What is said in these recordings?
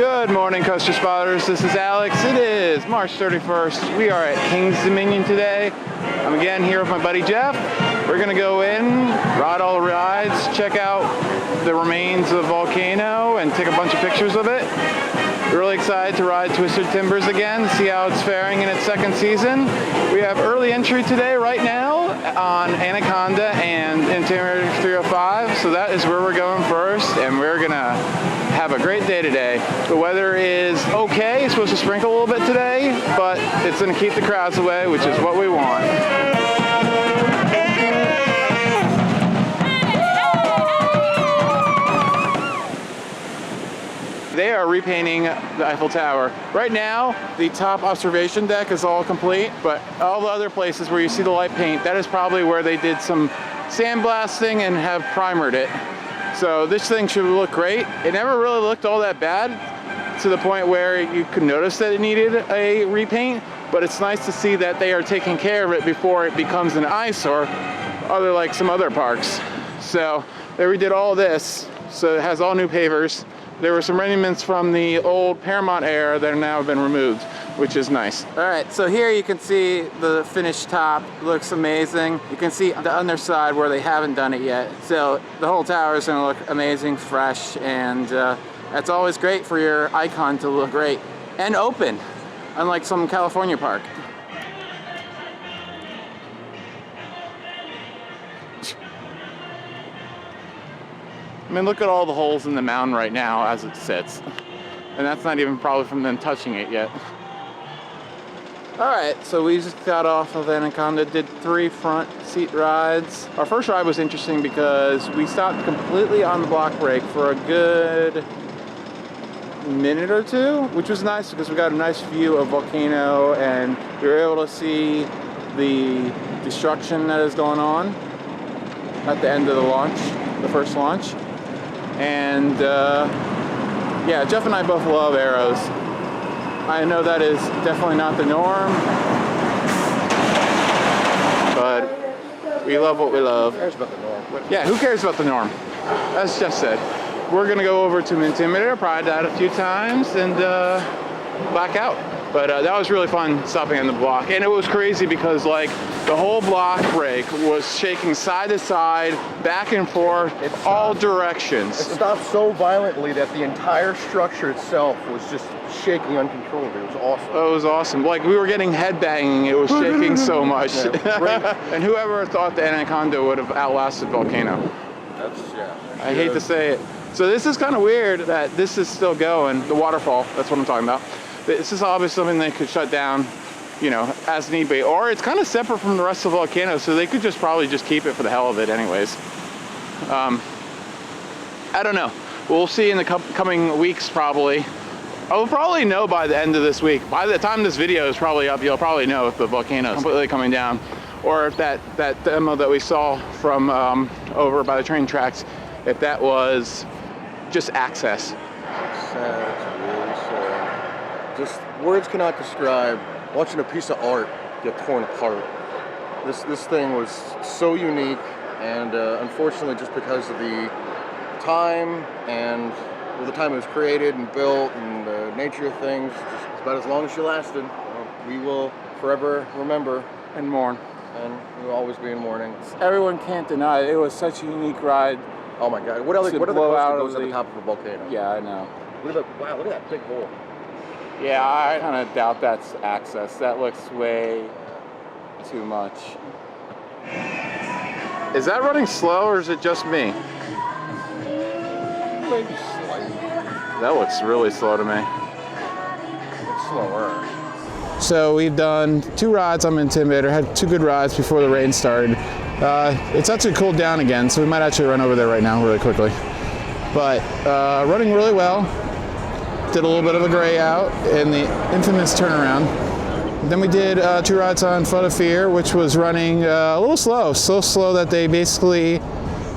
Good morning, Coaster Spotters. This is Alex. It is March 31st. We are at King's Dominion today. I'm again here with my buddy Jeff. We're gonna go in, ride all the rides, check out the remains of Volcano, and take a bunch of pictures of it. Really excited to ride Twisted Timbers again, see how it's faring in its second season. We have early entry today right now on Anaconda and Intimidator 305, so that is where we're going first, and we're gonna have a great day today. The weather is okay, it's supposed to sprinkle a little bit today, but it's gonna keep the crowds away, which is what we want. They are repainting the Eiffel Tower. Right now, the top observation deck is all complete, but all the other places where you see the light paint, that is probably where they did some sandblasting and have primered it. So this thing should look great. It never really looked all that bad to the point where you could notice that it needed a repaint, but it's nice to see that they are taking care of it before it becomes an eyesore, like some other parks. So they redid all this, so it has all new pavers. There were some remnants from the old Paramount era that have now been removed, which is nice. All right, so here you can see the finished top. It looks amazing. You can see the underside where they haven't done it yet. So the whole tower is gonna look amazing, fresh, and that's always great for your icon to look great and open, unlike some California park. I mean, look at all the holes in the mountain right now as it sits. And that's not even probably from them touching it yet. All right, so we just got off of Anaconda, did 3 front seat rides. Our first ride was interesting because we stopped completely on the block brake for a good minute or two, which was nice because we got a nice view of Volcano and we were able to see the destruction that is going on at the end of the launch, the first launch. And yeah, Jeff and I both love arrows. I know that is definitely not the norm, but we love what we love. Who cares about the norm? Yeah, who cares about the norm? As Jeff said, we're gonna go over to Intimidator, ride that a few times, and back out. But that was really fun stopping on the block. And it was crazy because like the whole block brake was shaking side to side, back and forth, in all directions. It stopped so violently that the entire structure itself was just shaking uncontrollably. It was awesome. It was awesome. Like we were getting head banging, it was shaking so much. Yeah, and whoever thought the Anaconda would have outlasted Volcano. I hate to say it. So this is kind of weird that this is still going, the waterfall, that's what I'm talking about. This is obviously something they could shut down, you know, as need be. Or it's kind of separate from the rest of Volcano, so they could just probably just keep it for the hell of it anyways. I don't know. We'll see in the coming weeks probably. I'll probably know by the end of this week. By the time this video is probably up, you'll probably know if the volcano is completely coming down, or if that demo that we saw from over by the train tracks, if that was just access. Sad, really sad. Just words cannot describe watching a piece of art get torn apart. This thing was so unique, and unfortunately, just because of the time and the time it was created and built and the nature of things, it's about as long as she lasted. We will forever remember And mourn. and we will always be in mourning. Everyone can't deny it. It was such a unique ride. Oh my God! What other To coaster blow out goes of at the the- top of a volcano? Yeah, I know. Wow! Look at that big hole. Yeah, I kind of doubt that's access. That looks way too much. Is that running slow or is it just me? Maybe slightly. That looks really slow to me. It's slower. So we've done 2 rides on Intimidator, had 2 good rides before the rain started. It's actually cooled down again, so we might actually run over there right now really quickly. But running really well. Did a little bit of a gray out in the infamous turnaround. Then we did 2 rides on Flood of Fear, which was running a little slow. So slow that they basically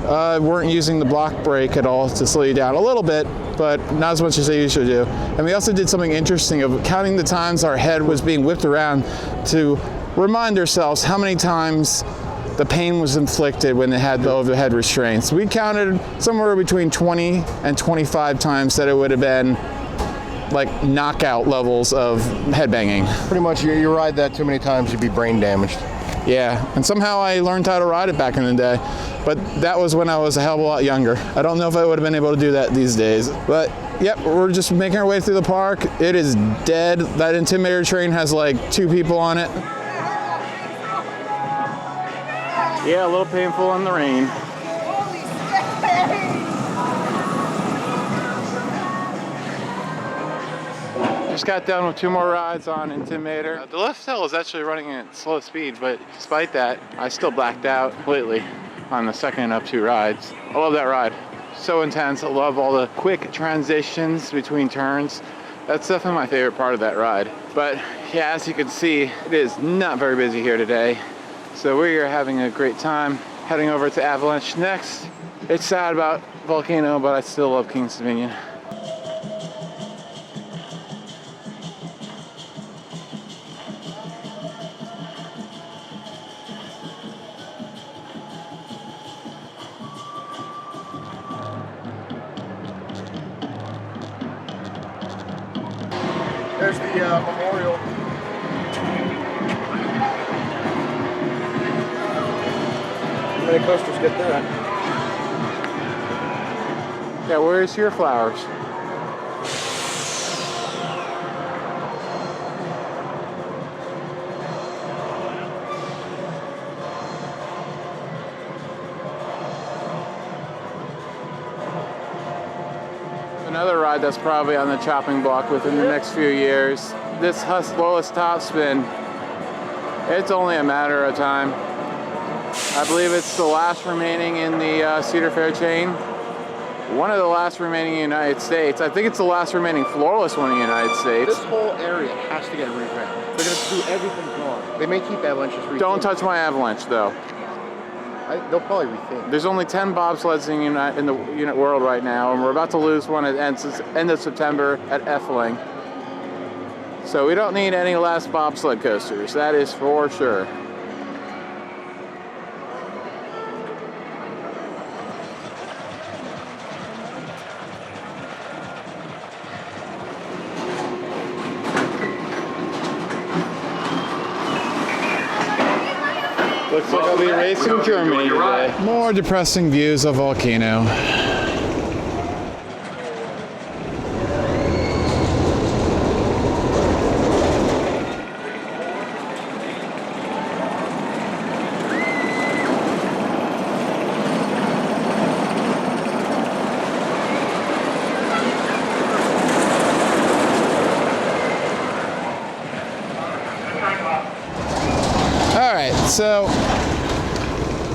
weren't using the block brake at all to slow you down. A little bit, but not as much as they usually do. And we also did something interesting of counting the times our head was being whipped around to remind ourselves how many times the pain was inflicted when they had the overhead restraints. We counted somewhere between 20 and 25 times that it would have been like knockout levels of headbanging. Pretty much, you ride that too many times, you'd be brain damaged. Yeah, and somehow I learned how to ride it back in the day, but that was when I was a hell of a lot younger. I don't know if I would have been able to do that these days, but yep, we're just making our way through the park. It is dead. That Intimidator train has like 2 people on it. Yeah, a little painful in the rain. Just got done with 2 more rides on Intimidator. The left tail is actually running at slow speed, but despite that, I still blacked out completely on the second of 2 rides. I love that ride. So intense. I love all the quick transitions between turns. That's definitely my favorite part of that ride. But yeah, as you can see, it is not very busy here today. So we are having a great time. Heading over to Avalanche next. It's sad about Volcano, but I still love King's Dominion. There's the memorial. How many coasters get that? Yeah, where's your flowers? Another ride that's probably on the chopping block within the next few years. This Floorless top spin, it's only a matter of time. I believe it's the last remaining in the Cedar Fair chain. One of the last remaining in the United States. I think it's the last remaining Floorless one in the United States. This whole area has to get revamped. They're going to do everything wrong. They may keep Avalanche's revamped. Don't touch my Avalanche though. They'll probably rethink. There's only 10 bobsleds in the unit world right now, and we're about to lose one at end of September at Effling. So we don't need any less bobsled coasters, that is for sure. Looks like I'll be racing Germany today. More depressing views of Volcano. So,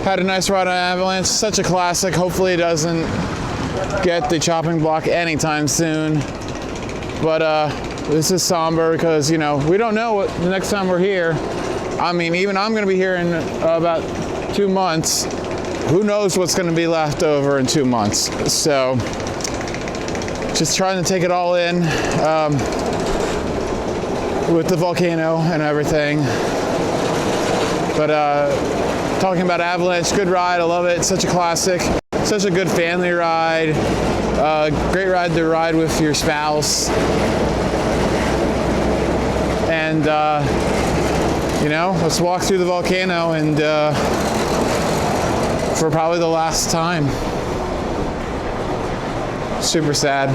had a nice ride on Avalanche, such a classic. Hopefully it doesn't get the chopping block anytime soon. But this is somber because, you know, we don't know what the next time we're here. I mean, even I'm going to be here in about 2 months. Who knows what's going to be left over in 2 months. So, just trying to take it all in with the Volcano and everything. But talking about Avalanche, good ride, I love it, such a classic, such a good family ride, great ride to ride with your spouse, and you know, let's walk through the Volcano and for probably the last time. Super sad,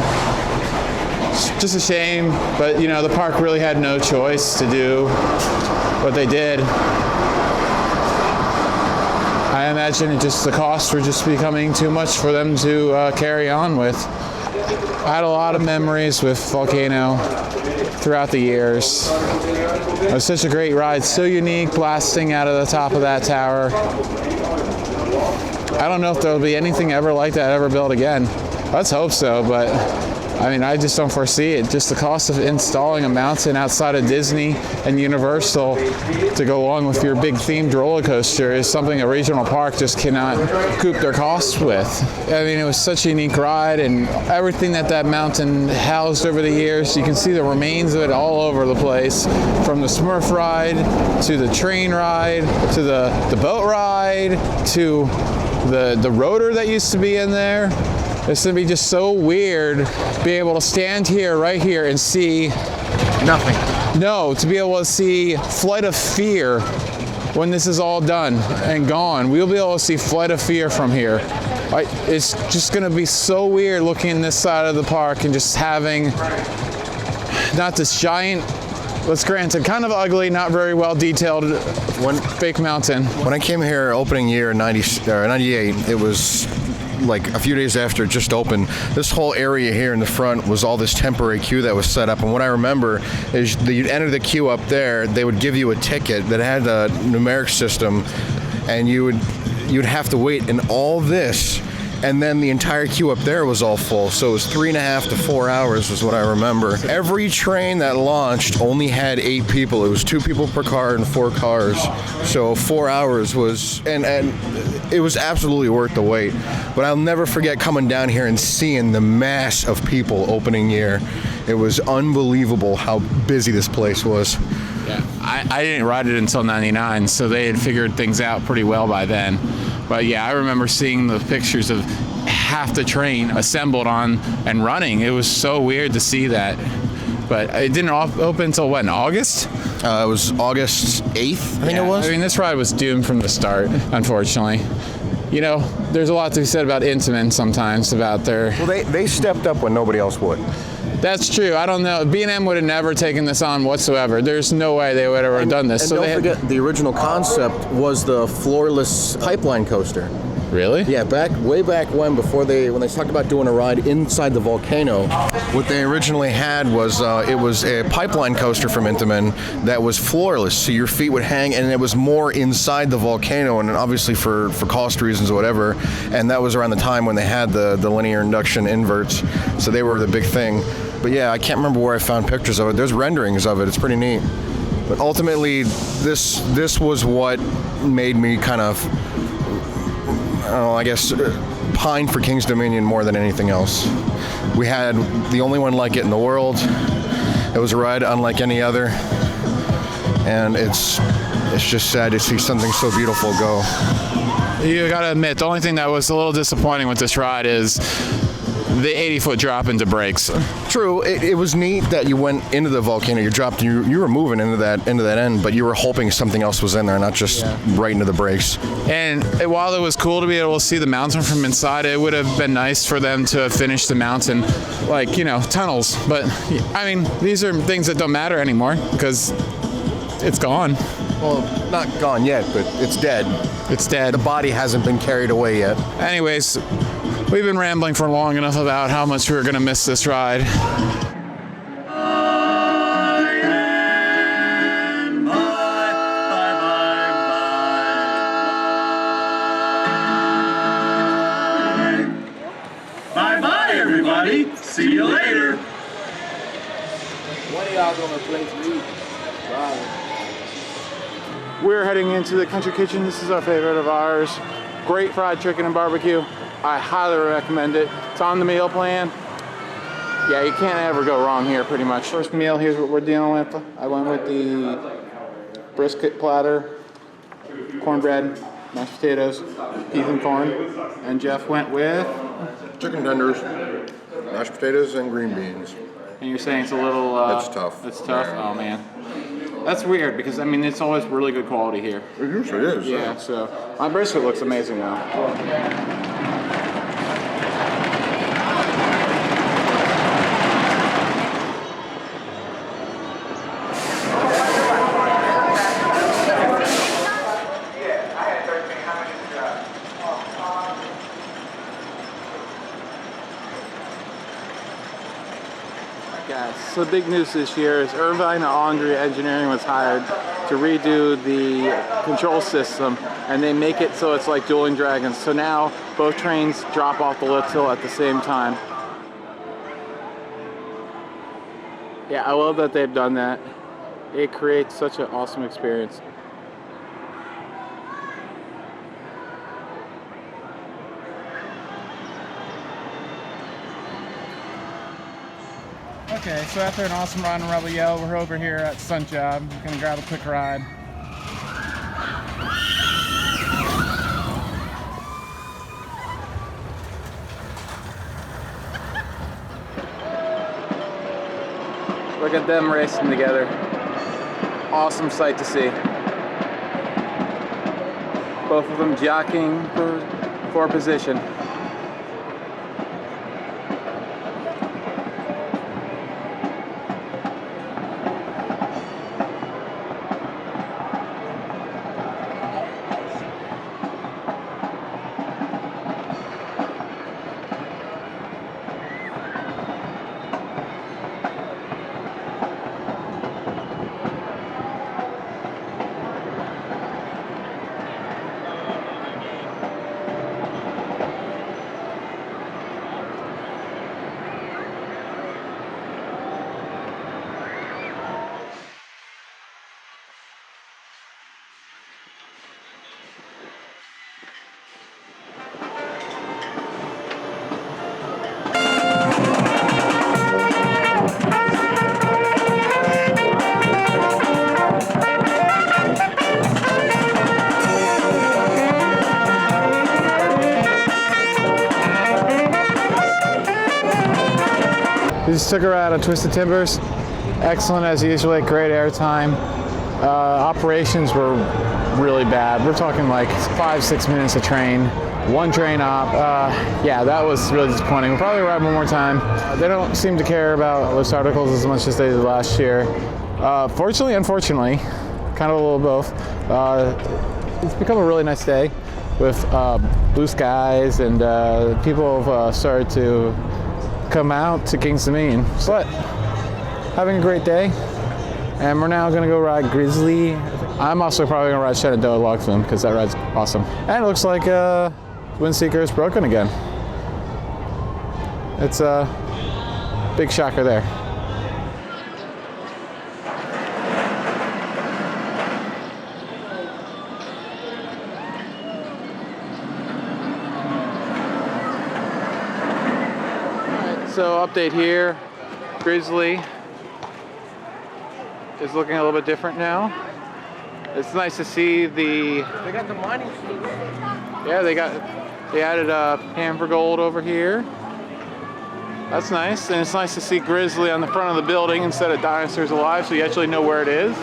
just a shame, but you know, the park really had no choice to do what they did. I imagine the costs were just becoming too much for them to carry on with. I had a lot of memories with Volcano throughout the years. It was such a great ride, so unique, blasting out of the top of that tower. I don't know if there'll be anything ever like that ever built again. Let's hope so, but I mean, I just don't foresee it. Just the cost of installing a mountain outside of Disney and Universal to go along with your big themed roller coaster is something a regional park just cannot recoup their costs with. I mean, it was such a unique ride, and everything that mountain housed over the years, you can see the remains of it all over the place, from the Smurf ride, to the train ride, to the boat ride, to the rotor that used to be in there. It's gonna be just so weird being able to stand here, right here, and see Nothing. No, to be able to see Flight of Fear when this is all done and gone. We'll be able to see Flight of Fear from here. It's just gonna be so weird looking in this side of the park and just having not this giant, let's grant it, kind of ugly, not very well detailed fake mountain. When I came here opening year in 98, it was like a few days after it just opened. This whole area here in the front was all this temporary queue that was set up, and what I remember is that you'd enter the queue up there, they would give you a ticket that had a numeric system, and you'd have to wait in all this, and then the entire queue up there was all full. So it was 3.5 to 4 hours was what I remember. Every train that launched only had 8 people. It was 2 people per car and 4 cars. So 4 hours was, and it was absolutely worth the wait. But I'll never forget coming down here and seeing the mass of people opening year. It was unbelievable how busy this place was. Yeah, I didn't ride it until 99, so they had figured things out pretty well by then. But yeah, I remember seeing the pictures of half the train assembled on and running. It was so weird to see that. But it didn't open until when, August? It was August 8th, I think it was. I mean, this ride was doomed from the start, unfortunately. You know, there's a lot to be said about Intamin sometimes, about their... Well, they stepped up when nobody else would. That's true. I don't know. B&M would have never taken this on whatsoever. There's no way they would have ever done this. And so don't forget, the original concept was the floorless pipeline coaster. Really? Yeah, way back when they talked about doing a ride inside the volcano, what they originally had was it was a pipeline coaster from Intamin that was floorless, so your feet would hang, and it was more inside the volcano, and obviously for cost reasons or whatever, and that was around the time when they had the linear induction inverts, so they were the big thing. But yeah, I can't remember where I found pictures of it. There's renderings of it. It's pretty neat. But ultimately, this was what made me kind of, I guess, pine for King's Dominion more than anything else. We had the only one like it in the world. It was a ride unlike any other. And it's just sad to see something so beautiful go. You gotta admit, the only thing that was a little disappointing with this ride is the 80-foot drop into brakes. True, it was neat that you went into the volcano, you dropped, you were moving into that end, but you were hoping something else was in there, not just right into the brakes. And while it was cool to be able to see the mountain from inside, it would have been nice for them to finish the mountain, like, tunnels. But, I mean, these are things that don't matter anymore because it's gone. Well, not gone yet, but it's dead. It's dead. The body hasn't been carried away yet. Anyways, we've been rambling for long enough about how much we're going to miss this ride. Bye-bye, everybody. See you later. One of y'all gonna replace me. Bye. We're heading into the Country Kitchen. This is our favorite of ours. Great fried chicken and barbecue. I highly recommend it. It's on the meal plan. Yeah, you can't ever go wrong here, pretty much. First meal, here's what we're dealing with. I went with the brisket platter, cornbread, mashed potatoes, peas and corn. And Jeff went with? Chicken tenders, mashed potatoes, and green beans. And you're saying it's a little... It's tough. It's tough? Oh, man. That's weird because, I mean, it's always really good quality here. It usually is. Yeah, so my brisket looks amazing now. So the big news this year is Irvine Laundry Engineering was hired to redo the control system, and they make it so it's like dueling dragons. So now both trains drop off the lift hill at the same time. Yeah, I love that they've done that. It creates such an awesome experience. Okay, so after an awesome ride on Rebel Yell, we're over here at Stunt Job. We're gonna grab a quick ride. Look at them racing together. Awesome sight to see. Both of them jockeying for position. We just took a ride on Twisted Timbers. Excellent as usual, great airtime. Operations were really bad. We're talking like 5-6 minutes a train, one train op. Yeah, that was really disappointing. We'll probably ride one more time. They don't seem to care about loose articles as much as they did last year. Fortunately, unfortunately, kind of a little both. It's become a really nice day with blue skies, and people have started to come out to King's Dominion. But having a great day, and we're now gonna go ride Grizzly. I'm also probably gonna ride Shenandoah log flume because that ride's awesome. And it looks like Windseeker is broken again. It's a big shocker there. So update here, Grizzly is looking a little bit different now. It's nice to see They got the mining suits. yeah, they added a pan for gold over here. That's nice, and it's nice to see Grizzly on the front of the building instead of Dinosaurs Alive, so you actually know where it is.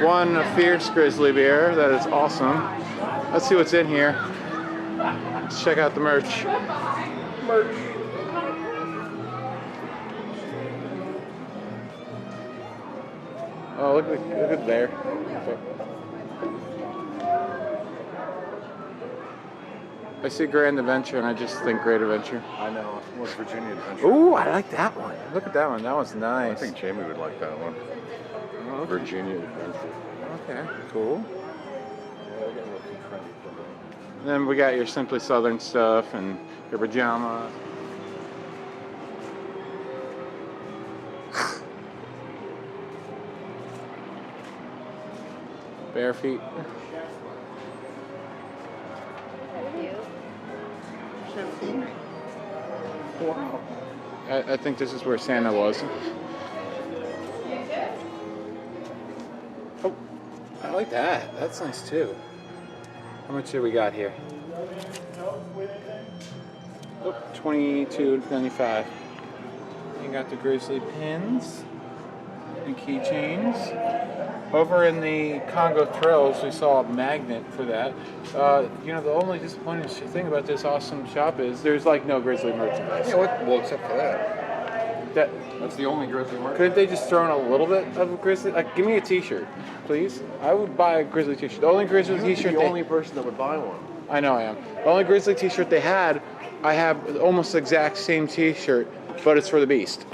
One fierce grizzly bear, that is awesome. Let's see what's in here. Let's check out the merch. Oh, look at the bear. I see Grand Adventure and I just think Great Adventure. I know. What's Virginia Adventure? Ooh, I like that one. Look at that one. That one's I nice. think Jamie would like that one. Okay. Virginia Adventure. Okay, cool. Yeah, they're getting a little too trendy for me. Then we got your Simply Southern stuff and your pajama. Bare feet. Wow. I think this is where Santa was. Oh, I like that. That's nice too. How much do we got here? Oh, $22.95. You got the Grizzly pins and keychains. Over in the Congo Thrills, we saw a magnet for that. You know, the only disappointing thing about this awesome shop is there's like no Grizzly merchandise. Yeah, well, except for that. That's the only Grizzly merch. Couldn't they just throw in a little bit of a Grizzly? Like, give me a T-shirt, please. I would buy a Grizzly T-shirt. The only Grizzly T-shirt. The only person that would buy one. I know I am. The only Grizzly T-shirt they had, I have almost the exact same T-shirt, but it's for the Beast.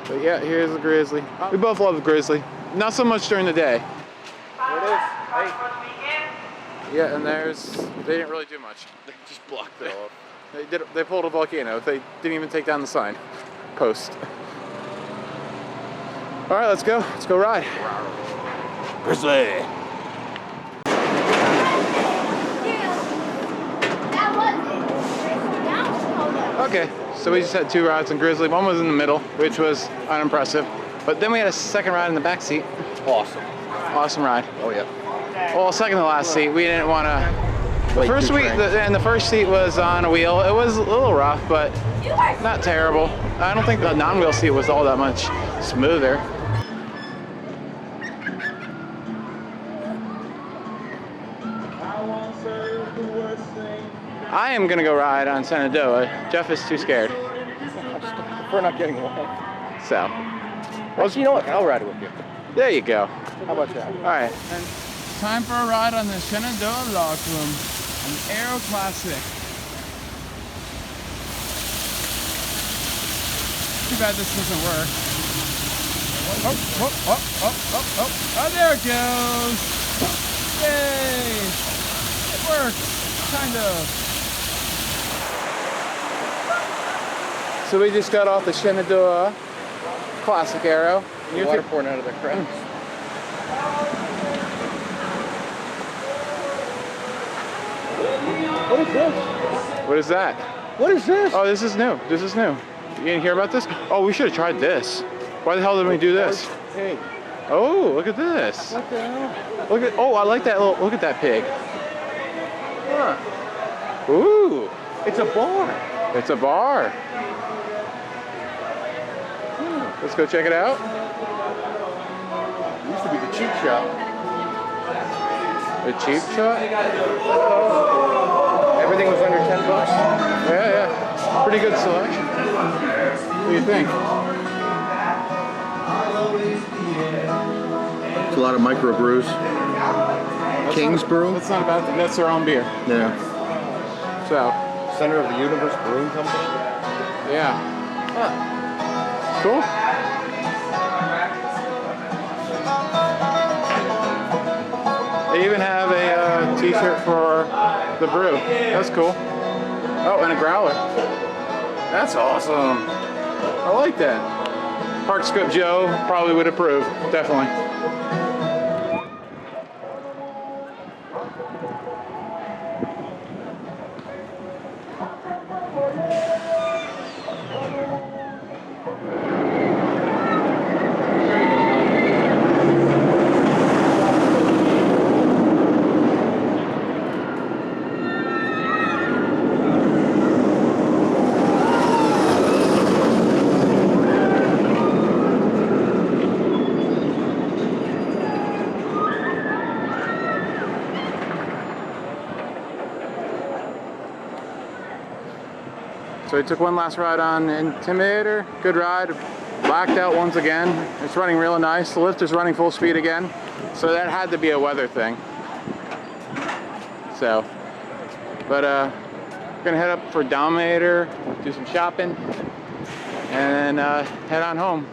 But yeah, here's the Grizzly. We both love the Grizzly. Not so much during the day. There it is. Hey. Yeah, and they didn't really do much. They just blocked it off. They pulled a volcano. They didn't even take down the sign post. All right, let's go. Let's go ride. Grizzly. Okay, so we just had 2 rides on Grizzly. One was in the middle, which was unimpressive. But then we had a second ride in the back seat. Awesome. Awesome ride. Oh, yeah. Well, second to last seat. We didn't want to Way First too week, trained. and the first seat was on a wheel. It was a little rough, but not terrible. I don't think the non-wheel seat was all that much smoother. I am gonna go ride on Shenandoah. Jeff is too scared. We're not getting wet. So, Well, you know what? I'll ride it with you. there you go. How about that? All right. And time for a ride on the Shenandoah Log Flume, an Aero Classic. Too bad this doesn't work. Oh, there it goes. Yay! It works, kind of. So we just got off the Shenandoah Classic Aero. The water pouring out of the cracks. What is this? What is that? What is this? Oh, this is new. This is new. You didn't hear about this? Oh, we should have tried this. Why the hell did we do this? Hey, Oh, look at this. what the hell? Look at. Oh, I like that little. Look at that pig. Huh. Ooh, It's a bar. it's a bar. Let's go check it out. It used to be the cheap shop. A cheap shot. Everything was under $10. Yeah. Pretty good selection. What do you think? It's a lot of micro brews. King's Brew. That's not a bad thing. That's their own beer. Yeah. So, Center of the Universe Brewing Company. yeah. Cool. They even have a t-shirt for the brew. That's cool. Oh, and a growler. That's awesome. I like that. Park Scope Joe probably would approve. Definitely. So we took one last ride on Intimidator. Good ride. Blacked out once again. It's running really nice. The lift is running full speed again. So that had to be a weather thing. So, but we're gonna head up for Dominator, do some shopping, and then head on home.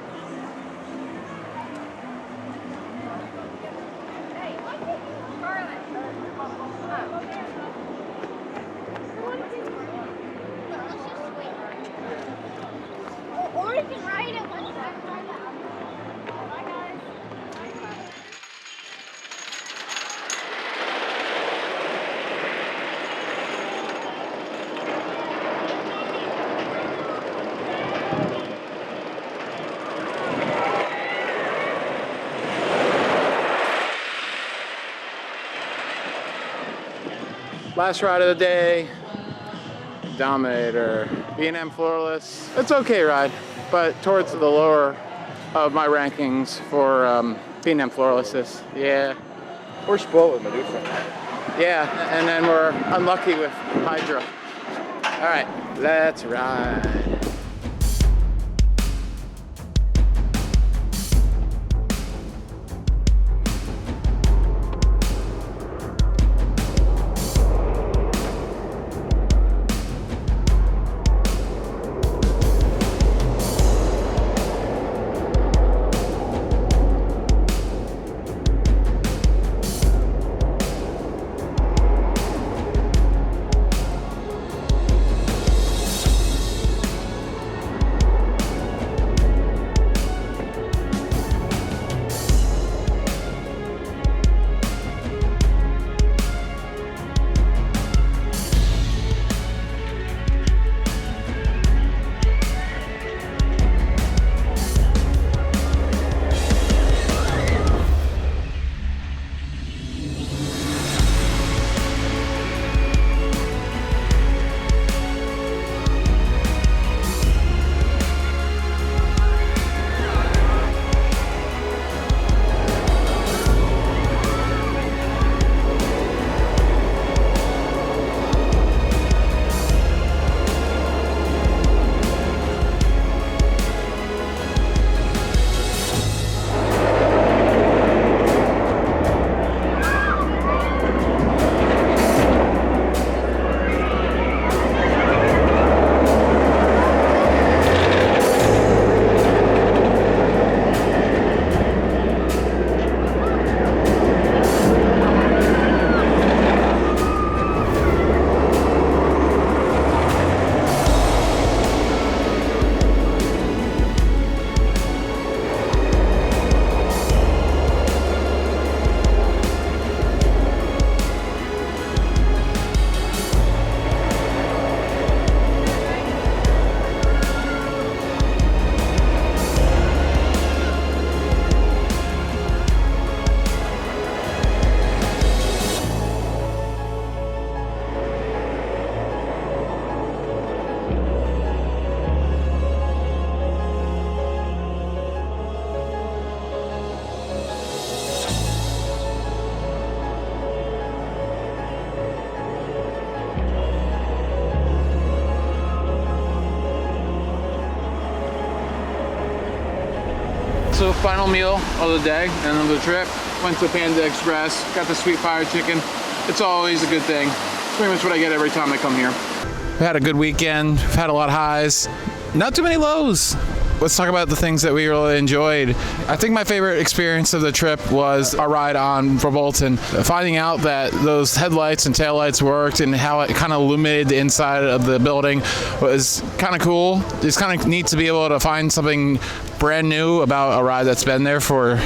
Or you can ride it once I find out. Bye, guys. Last ride of the day, Dominator, B&M Floorless. It's okay ride, but towards the lower of my rankings for B&M Floorlesses. Yeah, We're spoiled with Medusa. yeah, and then we're unlucky with Hydra. All right, let's ride. So final meal of the day and of the trip. Went to Panda Express, got the sweet fire chicken. It's always a good thing. It's pretty much what I get every time I come here. We had a good weekend. We've had a lot of highs, not too many lows. Let's talk about the things that we really enjoyed. I think my favorite experience of the trip was our ride on Bolton. Finding out that those headlights and taillights worked and how it kind of illuminated the inside of the building was kind of cool. It's kind of neat to be able to find something brand new about a ride that's been there for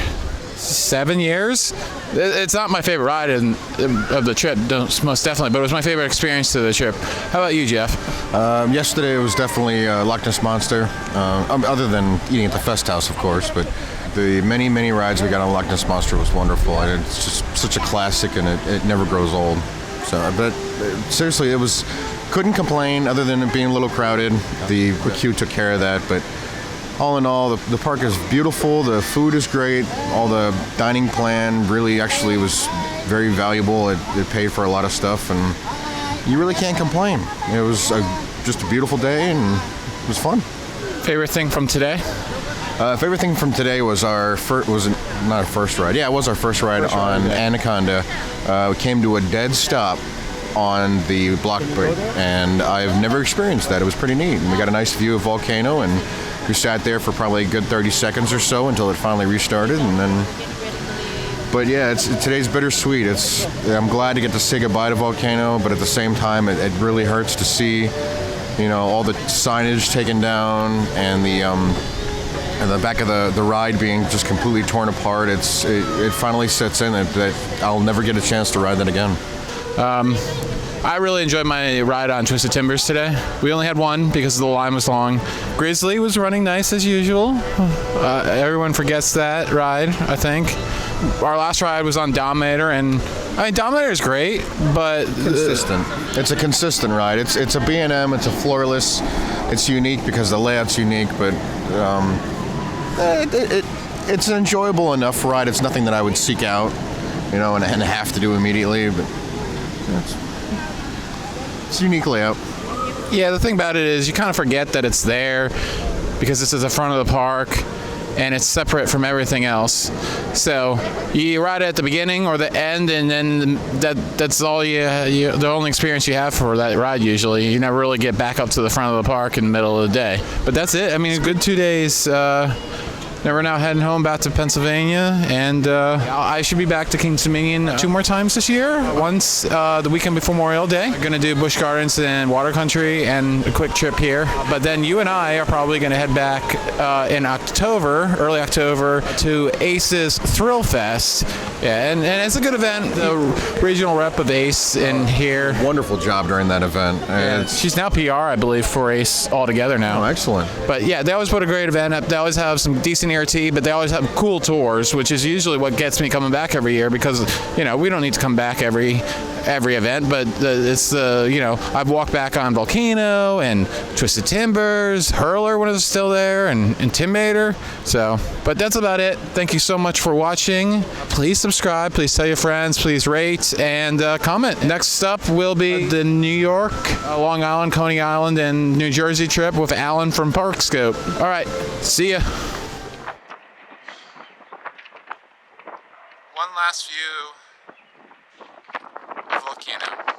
7 years. It's not my favorite ride of the trip, most definitely, but it was my favorite experience of the trip. How about you, Jeff? Yesterday was definitely Loch Ness Monster, other than eating at the Fest House, of course, but the many, many rides we got on Loch Ness Monster was wonderful. It's just such a classic, and it never grows old. So, but seriously, couldn't complain other than it being a little crowded. The queue took care of that, but all in all, the park is beautiful, the food is great, all the dining plan really actually was very valuable. It paid for a lot of stuff, and you really can't complain. It was just a beautiful day, and it was fun. Favorite thing from today? Favorite thing from today was not our first ride. Yeah, it was our first ride on Anaconda. We came to a dead stop on the block break, and I've never experienced that. It was pretty neat. And we got a nice view of Volcano, and we sat there for probably a good 30 seconds or so until it finally restarted, and then. But yeah, today's bittersweet. I'm glad to get to say goodbye to Volcano, but at the same time, it really hurts to see, all the signage taken down and the back of the ride being just completely torn apart. It finally sets in that I'll never get a chance to ride that again. I really enjoyed my ride on Twisted Timbers today. We only had one because the line was long. Grizzly was running nice as usual. Everyone forgets that ride, I think. Our last ride was on Dominator, and Dominator is great, but consistent. It's a consistent ride. It's a B&M. It's a floorless. It's unique because the layout's unique, but it's an enjoyable enough ride. It's nothing that I would seek out, and have to do immediately. But it's a unique layout. Yeah, the thing about it is you kind of forget that it's there because this is the front of the park and it's separate from everything else. So you ride it at the beginning or the end, and then that's all the only experience you have for that ride usually. You never really get back up to the front of the park in the middle of the day. But that's it. I mean, a good 2 days. Now we're heading home back to Pennsylvania, and I should be back to King's Dominion 2 more times this year. Once the weekend before Memorial Day. We're going to do Busch Gardens and Water Country and a quick trip here. But then you and I are probably going to head back in early October, to Ace's Thrill Fest. Yeah, and it's a good event. The regional rep of Ace in here. Wonderful job during that event. Yeah, she's now PR, I believe, for Ace altogether now. Oh, excellent. But yeah, they always put a great event up. They always have some decent ERT, but they always have cool tours, which is usually what gets me coming back every year, because we don't need to come back every event, but I've walked back on Volcano and Twisted Timbers, Hurler when it was still there, and Intimidator. So, but that's about it. Thank you so much for watching. Please subscribe, please tell your friends, please rate and comment. Next up will be the New York, Long Island, Coney Island, and New Jersey trip with Alan from Parkscope. All right, see ya. One last view of Volcano.